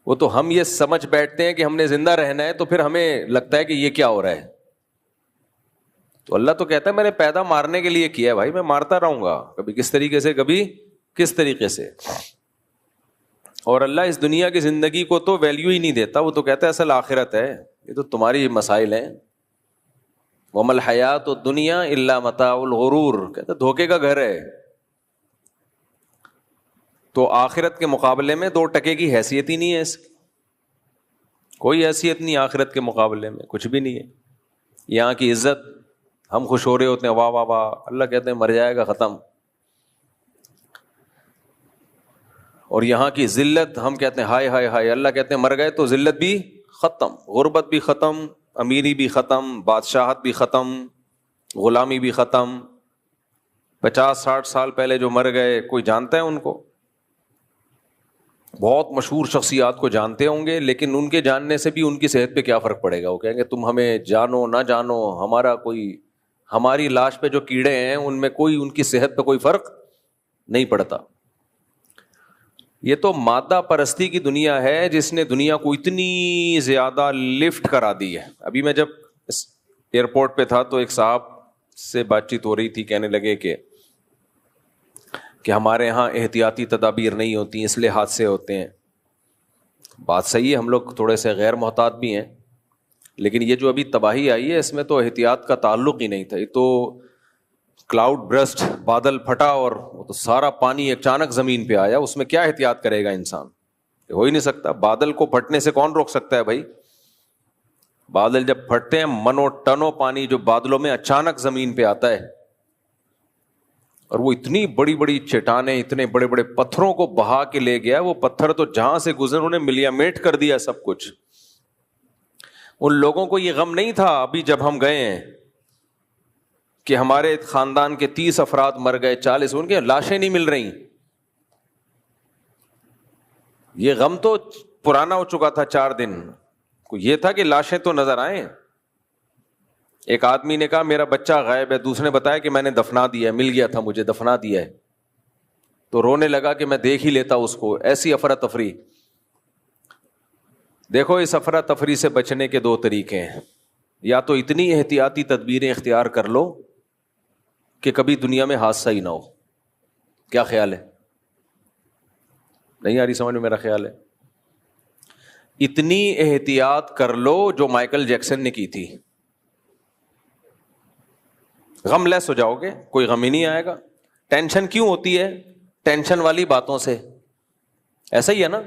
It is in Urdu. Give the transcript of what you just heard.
وہ تو ہم یہ سمجھ بیٹھتے ہیں کہ ہم نے زندہ رہنا ہے، تو پھر ہمیں لگتا ہے کہ یہ کیا ہو رہا ہے. تو اللہ تو کہتا ہے میں نے پیدا مارنے کے لیے کیا ہے بھائی، میں مارتا رہوں گا، کبھی کس طریقے سے کبھی کس طریقے سے. اور اللہ اس دنیا کی زندگی کو تو ویلیو ہی نہیں دیتا، وہ تو کہتا ہے اصل آخرت ہے، یہ تو تمہاری مسائل ہیں. وَمَا الْحَيَاةُ الدُّنْيَا إِلَّا مَتَاعُ الْغُرُورِ، کہتا ہے دھوکے کا گھر ہے. تو آخرت کے مقابلے میں 2 ٹکے کی حیثیت ہی نہیں ہے اس کی، کوئی حیثیت نہیں آخرت کے مقابلے میں، کچھ بھی نہیں ہے. یہاں کی عزت ہم خوش ہو رہے ہوتے ہیں، واہ واہ واہ، اللہ کہتے ہیں مر جائے گا ختم. اور یہاں کی ذلت ہم کہتے ہیں ہائے ہائے ہائے، اللہ کہتے ہیں مر گئے تو ذلت بھی ختم، غربت بھی ختم، امیری بھی ختم، بادشاہت بھی ختم، غلامی بھی ختم. 50-60 سال پہلے جو مر گئے، کوئی جانتا ہے ان کو؟ بہت مشہور شخصیات کو جانتے ہوں گے، لیکن ان کے جاننے سے بھی ان کی صحت پہ کیا فرق پڑے گا؟ وہ کہیں گے تم ہمیں جانو نہ جانو، ہماری لاش پہ جو کیڑے ہیں ان میں کوئی ان کی صحت پہ کوئی فرق نہیں پڑتا. یہ تو مادہ پرستی کی دنیا ہے جس نے دنیا کو اتنی زیادہ لفٹ کرا دی ہے. ابھی میں جب ایئرپورٹ پہ تھا تو ایک صاحب سے بات چیت ہو رہی تھی، کہنے لگے کہ ہمارے ہاں احتیاطی تدابیر نہیں ہوتی اس لیے حادثے ہوتے ہیں. بات صحیح ہے، ہم لوگ تھوڑے سے غیر محتاط بھی ہیں، لیکن یہ جو ابھی تباہی آئی ہے اس میں تو احتیاط کا تعلق ہی نہیں تھا. یہ تو کلاؤڈ برسٹ، بادل پھٹا اور وہ تو سارا پانی اچانک زمین پہ آیا، اس میں کیا احتیاط کرے گا انسان؟ ہو ہی نہیں سکتا. بادل کو پھٹنے سے کون روک سکتا ہے بھائی؟ بادل جب پھٹتے ہیں منو ٹنوں پانی جو بادلوں میں اچانک زمین پہ آتا ہے، اور وہ اتنی بڑی بڑی چٹانیں، اتنے بڑے بڑے پتھروں کو بہا کے لے گیا. وہ پتھر تو جہاں سے گزر انہوں نے ملیامیٹ کر دیا سب کچھ. ان لوگوں کو یہ غم نہیں تھا ابھی جب ہم گئے ہیں کہ ہمارے خاندان کے 30 افراد مر گئے، 40 ان کے لاشیں نہیں مل رہی. یہ غم تو پرانا ہو چکا تھا 4 دن. یہ تھا کہ لاشیں تو نظر آئیں. ایک آدمی نے کہا میرا بچہ غائب ہے، دوسرے نے بتایا کہ میں نے دفنا دیا ہے، مل گیا تھا مجھے، دفنا دیا ہے. تو رونے لگا کہ میں دیکھ ہی لیتا اس کو. ایسی افراتفری. دیکھو اس افراتفری سے بچنے کے 2 طریقے ہیں. یا تو اتنی احتیاطی تدبیریں اختیار کر لو کہ کبھی دنیا میں حادثہ ہی نہ ہو. کیا خیال ہے؟ نہیں آ رہی سمجھ میں میرا خیال ہے؟ اتنی احتیاط کر لو جو مائیکل جیکسن نے کی تھی. غم لیس ہو جاؤ گے، کوئی غم ہی نہیں آئے گا. ٹینشن کیوں ہوتی ہے؟ ٹینشن والی باتوں سے. ایسا ہی ہے نا؟